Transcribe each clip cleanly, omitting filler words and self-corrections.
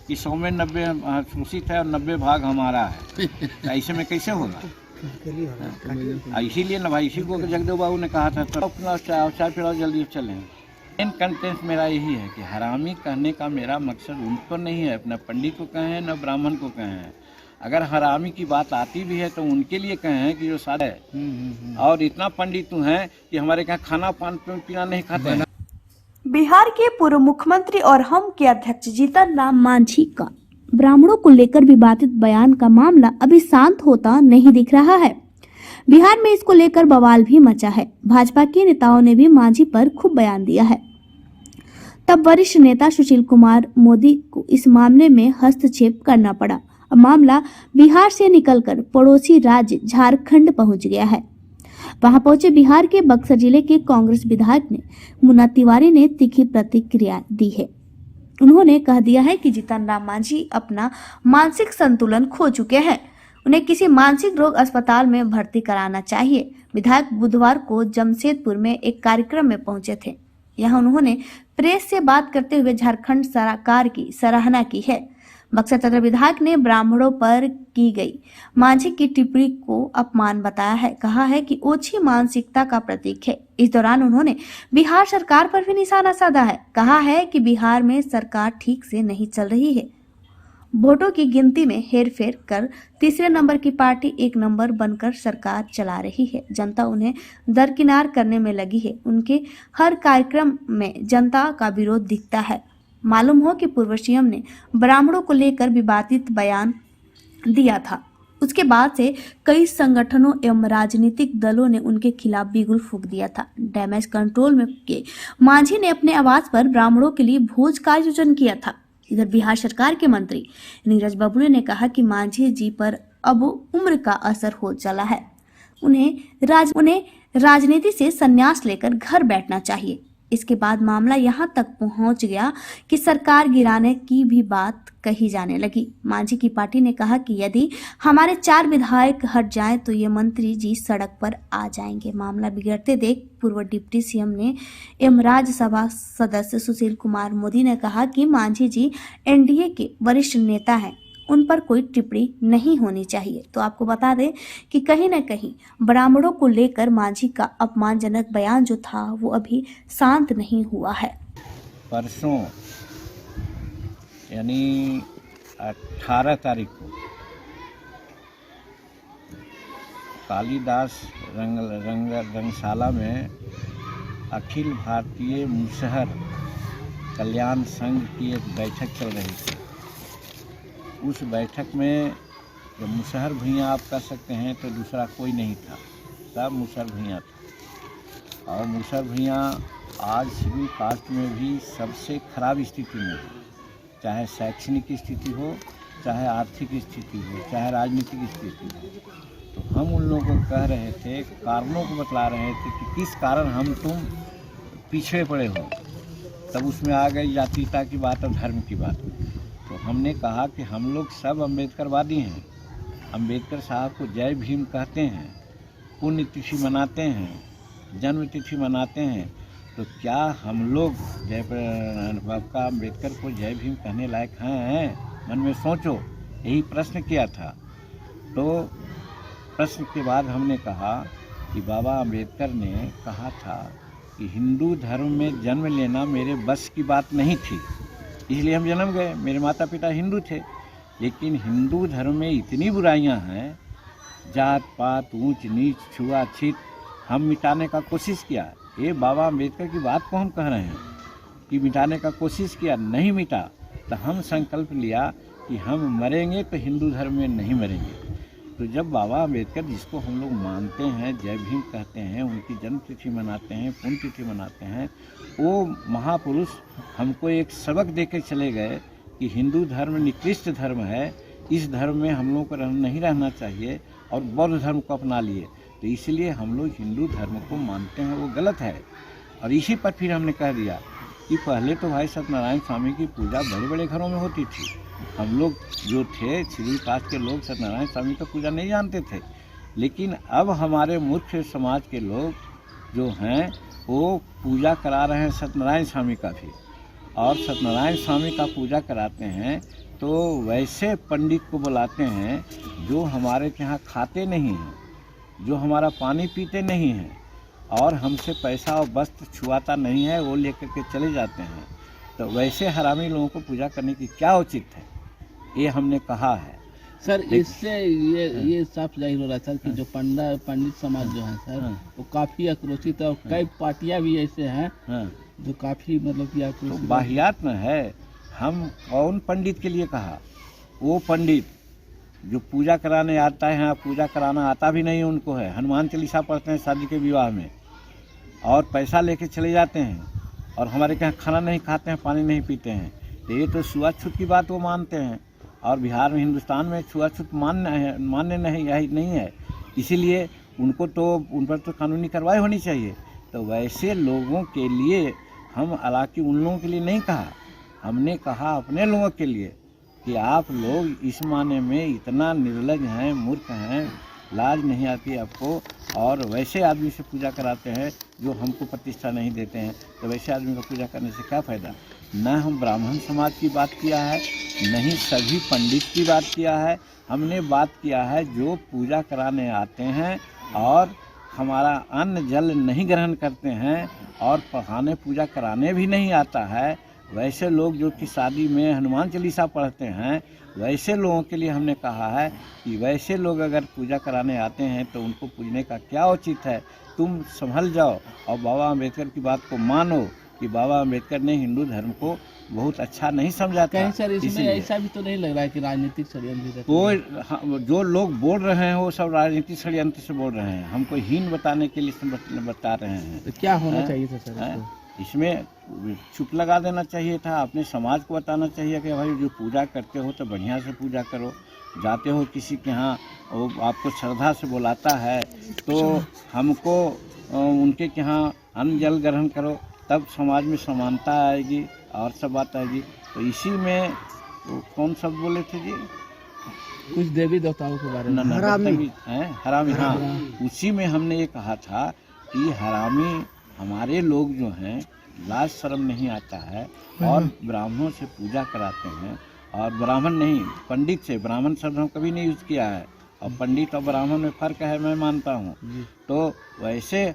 कि 100 में 90 शोषित है और 90 भाग हमारा है। तो ऐसे में कैसे होगा? इसीलिए ना भाई, इसी को जगदेव बाबू ने कहा था तो अपना चाय पिलाओ जल्दी चलें। मेन कंटेंट मेरा यही है कि हरामी कहने का मेरा मकसद उन पर नहीं है, न पंडित को कहें न ब्राह्मण को कहें। अगर हरामी की बात आती भी है तो उनके लिए कहें कि जो सादा है और इतना पंडित तू हैं कि हमारे यहाँ खाना पानी पीना नहीं खाते हैं। बिहार के पूर्व मुख्यमंत्री और हम के अध्यक्ष जीतन राम मांझी का ब्राह्मणों को लेकर विवादित बयान का मामला अभी शांत होता नहीं दिख रहा है। बिहार में इसको लेकर बवाल भी मचा है। भाजपा के नेताओं ने भी मांझी पर खूब बयान दिया है। तब वरिष्ठ नेता सुशील कुमार मोदी को इस मामले में हस्तक्षेप करना पड़ा। अब मामला बिहार से निकलकर पड़ोसी राज्य झारखंड पहुंच गया है। वहां पहुंचे बिहार के बक्सर जिले के कांग्रेस विधायक ने मुन्ना तिवारी ने तीखी प्रतिक्रिया दी है। उन्होंने कह दिया है कि जीतन राम मांझी अपना मानसिक संतुलन खो चुके हैं, उन्हें किसी मानसिक रोग अस्पताल में भर्ती कराना चाहिए। विधायक बुधवार को जमशेदपुर में एक कार्यक्रम में पहुंचे थे। यहां उन्होंने प्रेस से बात करते हुए झारखंड सरकार की सराहना की है। बक्सर सदर विधायक ने ब्राह्मणों पर की गई मांझी की टिप्पणी को अपमान बताया है। कहा है कि ओछी मानसिकता का प्रतीक है। इस दौरान उन्होंने बिहार सरकार पर भी निशाना साधा है। कहा है कि बिहार में सरकार ठीक से नहीं चल रही है। वोटों की गिनती में हेरफेर कर तीसरे नंबर की पार्टी 1 नंबर बनकर सरकार चला रही है। जनता उन्हें दरकिनार करने में लगी है। उनके हर कार्यक्रम में जनता का विरोध दिखता है। मालूम हो कि पूर्व सीएम ने ब्राह्मणों को लेकर विवादित बयान दिया था। उसके बाद से कई संगठनों एवं राजनीतिक दलों ने उनके खिलाफ बिगुल फूंक दिया था। डैमेज कंट्रोल में के मांझी ने अपने आवास पर ब्राह्मणों के लिए भोज का आयोजन किया था। इधर बिहार सरकार के मंत्री नीरज बबलू ने कहा कि मांझी जी पर अब उम्र का असर हो चला है। उन्हें राजनीति से संन्यास लेकर घर बैठना चाहिए। इसके बाद मामला यहां तक पहुंच गया कि सरकार गिराने की भी बात कही जाने लगी। मांझी की पार्टी ने कहा कि यदि हमारे 4 विधायक हट जाएं तो ये मंत्री जी सड़क पर आ जाएंगे। मामला बिगड़ते देख पूर्व डिप्टी सीएम ने एवं राज्यसभा सदस्य सुशील कुमार मोदी ने कहा कि मांझी जी एनडीए के वरिष्ठ नेता हैं, उन पर कोई टिप्पणी नहीं होनी चाहिए। तो आपको बता दें कि कहीं न कहीं ब्राह्मणों को लेकर मांझी का अपमानजनक बयान जो था वो अभी शांत नहीं हुआ है। परसों यानी 18 तारीख को कालिदास रंगशाला में अखिल भारतीय मुसहर कल्याण संघ की एक बैठक चल रही थी। उस बैठक में जो मुसहर भुइयाँ आप कह सकते हैं तो दूसरा कोई नहीं था, सब मुसहर भुइयाँ था। और मुसहर भुइयाँ आज शेड्यूल कास्ट में भी सबसे खराब स्थिति में है, चाहे शैक्षणिक स्थिति हो, चाहे आर्थिक स्थिति हो, चाहे राजनीतिक स्थिति हो। तो हम उन लोगों को कह रहे थे, कारणों को बतला रहे थे कि किस कारण हम तुम पीछे पड़े हो। तब उसमें आ गई जातीयता की बात और धर्म की बात। तो हमने कहा कि हम लोग सब अम्बेडकरवादी हैं, अम्बेडकर साहब को जय भीम कहते हैं, पुण्यतिथि मनाते हैं, जन्म तिथि मनाते हैं। तो क्या हम लोग बाबा अम्बेडकर को जय भीम कहने लायक हैं? मन में सोचो, यही प्रश्न किया था। तो प्रश्न के बाद हमने कहा कि बाबा अम्बेडकर ने कहा था कि हिंदू धर्म में जन्म लेना मेरे बस की बात नहीं थी, इसलिए हम जन्म गए। मेरे माता पिता हिंदू थे, लेकिन हिंदू धर्म में इतनी बुराइयां हैं, जात पात, ऊंच नीच, छुआछूत, हम मिटाने का कोशिश किया। ये बाबा अम्बेडकर की बात को हम कह रहे हैं कि मिटाने का कोशिश किया, नहीं मिटा। तो हम संकल्प लिया कि हम मरेंगे तो हिंदू धर्म में नहीं मरेंगे। तो जब बाबा अम्बेडकर, जिसको हम लोग मानते हैं, जय भीम कहते हैं, उनकी जन्म तिथि मनाते हैं, पुण्यतिथि मनाते हैं, वो महापुरुष हमको एक सबक देकर चले गए कि हिंदू धर्म निकृष्ट धर्म है, इस धर्म में हम लोगों को नहीं रहना चाहिए, और बौद्ध धर्म को अपना लिए। तो इसलिए हम लोग हिंदू धर्म को मानते हैं, वो गलत है। और इसी पर फिर हमने कह दिया कि पहले तो भाई सत्यनारायण स्वामी की पूजा बड़े बड़े घरों में होती थी। हम लोग जो थे शेड्यूल कास्ट के लोग सत्यनारायण स्वामी का पूजा नहीं जानते थे, लेकिन अब हमारे मूर्ख समाज के लोग जो हैं वो पूजा करा रहे हैं सत्यनारायण स्वामी का भी। और सत्यनारायण स्वामी का पूजा कराते हैं तो वैसे पंडित को बुलाते हैं जो हमारे के यहाँ खाते नहीं हैं, जो हमारा पानी पीते नहीं हैं और हमसे पैसा और वस्त्र छुआता नहीं है, वो लेकर के चले जाते हैं। तो वैसे हरामी लोगों को पूजा करने की क्या उचित है, ये हमने कहा है। सर इससे ये साफ जाहिर हो रहा है सर कि जो पंडित समाज जो है सर वो काफ़ी आक्रोशित है और कई पार्टियां भी ऐसे हैं जो काफ़ी मतलब कि तो आक्रोशित बाहियात न है। हम कौन पंडित के लिए कहा? वो पंडित जो पूजा कराने आता है, यहाँ पूजा कराना आता भी नहीं उनको है, हनुमान चालीसा पढ़ते हैं शादी के विवाह में और पैसा लेके चले जाते हैं और हमारे यहाँ खाना नहीं खाते हैं, पानी नहीं पीते हैं। तो ये तो छुआछूत की बात वो मानते हैं और बिहार में, हिंदुस्तान में छुआछूत मान्य नहीं है। इसीलिए उनको तो उन पर तो कानूनी कार्रवाई होनी चाहिए। तो वैसे लोगों के लिए हम, हालांकि उन लोगों के लिए नहीं कहा, हमने कहा अपने लोगों के लिए कि आप लोग इस माने में इतना निर्लज हैं, मूर्ख हैं, लाज नहीं आती आपको और वैसे आदमी से पूजा कराते हैं जो हमको प्रतिष्ठा नहीं देते हैं। तो वैसे आदमी को पूजा करने से क्या फ़ायदा? न हम ब्राह्मण समाज की बात किया है, नहीं सभी पंडित की बात किया है। हमने बात किया है जो पूजा कराने आते हैं और हमारा अन्न जल नहीं ग्रहण करते हैं और पढ़ाने पूजा कराने भी नहीं आता है, वैसे लोग जो कि शादी में हनुमान चालीसा पढ़ते हैं, वैसे लोगों के लिए हमने कहा है कि वैसे लोग अगर पूजा कराने आते हैं तो उनको पूजने का क्या उचित है। तुम संभल जाओ और बाबा अम्बेडकर की बात को मानो कि बाबा अम्बेडकर ने हिंदू धर्म को बहुत अच्छा नहीं समझा था। कहीं सर इसमें ऐसा भी तो नहीं लग रहा है कि राजनीतिक षड्यंत्र? तो जो लोग बोल रहे हैं वो सब राजनीतिक षड्यंत्र से बोल रहे हैं, हमको हीन बताने के लिए बता रहे हैं। तो क्या होना चाहिए था सर? इसमें चुप लगा देना चाहिए था। अपने समाज को बताना चाहिए कि भाई जो पूजा करते हो तो बढ़िया से पूजा करो। जाते हो किसी के यहाँ, वो आपको श्रद्धा से बुलाता है तो हमको उनके यहाँ अन्न जल ग्रहण करो, तब समाज में समानता आएगी और सब बात आएगी। तो इसी में कौन सब बोले थे जी, कुछ देवी देवताओं के बारे में हरामी, हाँ, उसी में हमने ये कहा था कि हरामी हमारे लोग जो हैं, लाज शर्म नहीं आता है और ब्राह्मणों से पूजा कराते हैं। और ब्राह्मण नहीं, पंडित से, ब्राह्मण शब्द हम कभी नहीं यूज़ किया है और पंडित और ब्राह्मण में फ़र्क है, मैं मानता हूँ। तो वैसे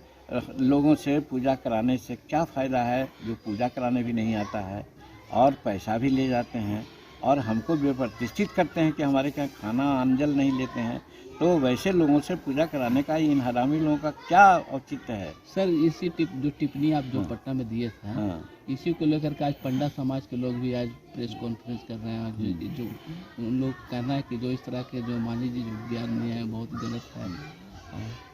लोगों से पूजा कराने से क्या फ़ायदा है जो पूजा कराने भी नहीं आता है और पैसा भी ले जाते हैं और हमको प्रतिष्ठित करते हैं कि हमारे यहाँ खाना अन्न नहीं लेते हैं। तो वैसे लोगों से पूजा कराने का इन हरामी लोगों का क्या औचित्य है? सर इसी जो टिप्पणी आप जो पटना में दिए थे, इसी को लेकर के आज पंडा समाज के लोग भी आज प्रेस कॉन्फ्रेंस कर रहे हैं। जो उन लोग कहना है कि जो इस तरह के जो मानी जी जो बयान दिए हैं बहुत गलत है।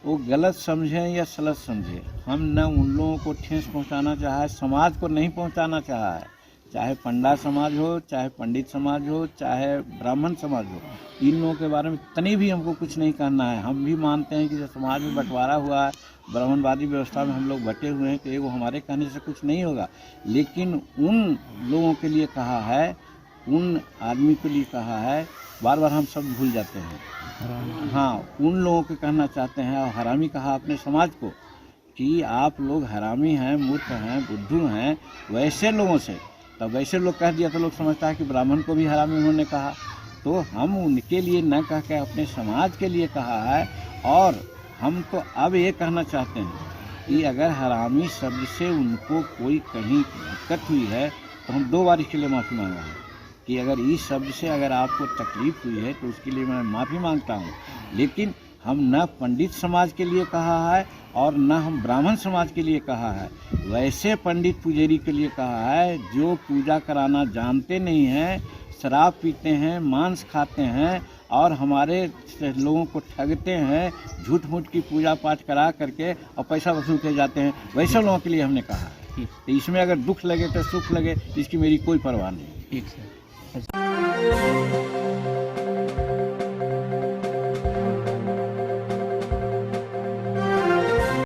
वो गलत समझें या सलत समझें, हम न उन लोगों को ठेस पहुंचाना चाहा है, समाज को नहीं पहुंचाना चाहा है। चाहे पंडा समाज हो, चाहे पंडित समाज हो, चाहे ब्राह्मण समाज हो, इन लोगों के बारे में इतनी भी हमको कुछ नहीं कहना है। हम भी मानते हैं कि जो समाज में बंटवारा हुआ है, ब्राह्मणवादी व्यवस्था में हम लोग बटे हुए हैं, तो वो हमारे कहने से कुछ नहीं होगा। लेकिन उन लोगों के लिए कहा है, उन आदमी के लिए कहा है, बार बार हम सब भूल जाते हैं। हाँ, उन लोगों को कहना चाहते हैं और हरामी कहा अपने समाज को कि आप लोग हरामी हैं, मूर्ख हैं, बुद्धू हैं। वैसे लोगों से, तब वैसे लोग कह दिया तो लोग समझता है कि ब्राह्मण को भी हरामी उन्होंने कहा। तो हम उनके लिए न कह के अपने समाज के लिए कहा है। और हम तो अब ये कहना चाहते हैं कि अगर हरामी शब्द से उनको कोई कहीं दिक्कत हुई है तो हम 2 बार इसके लिए माफ़ी मांगा है कि अगर इस शब्द से अगर आपको तकलीफ़ हुई है तो उसके लिए मैं माफ़ी मांगता हूँ। लेकिन हम न पंडित समाज के लिए कहा है और न हम ब्राह्मण समाज के लिए कहा है, वैसे पंडित पुजारी के लिए कहा है जो पूजा कराना जानते नहीं हैं, शराब पीते हैं, मांस खाते हैं और हमारे लोगों को ठगते हैं, झूठ मूठ की पूजा पाठ करा करके और पैसा वसूल के जाते हैं। वैसे लोगों के लिए हमने कहा है। तो इसमें अगर दुख लगे तो सुख लगे, इसकी मेरी कोई परवाह नहीं। ठीक सर।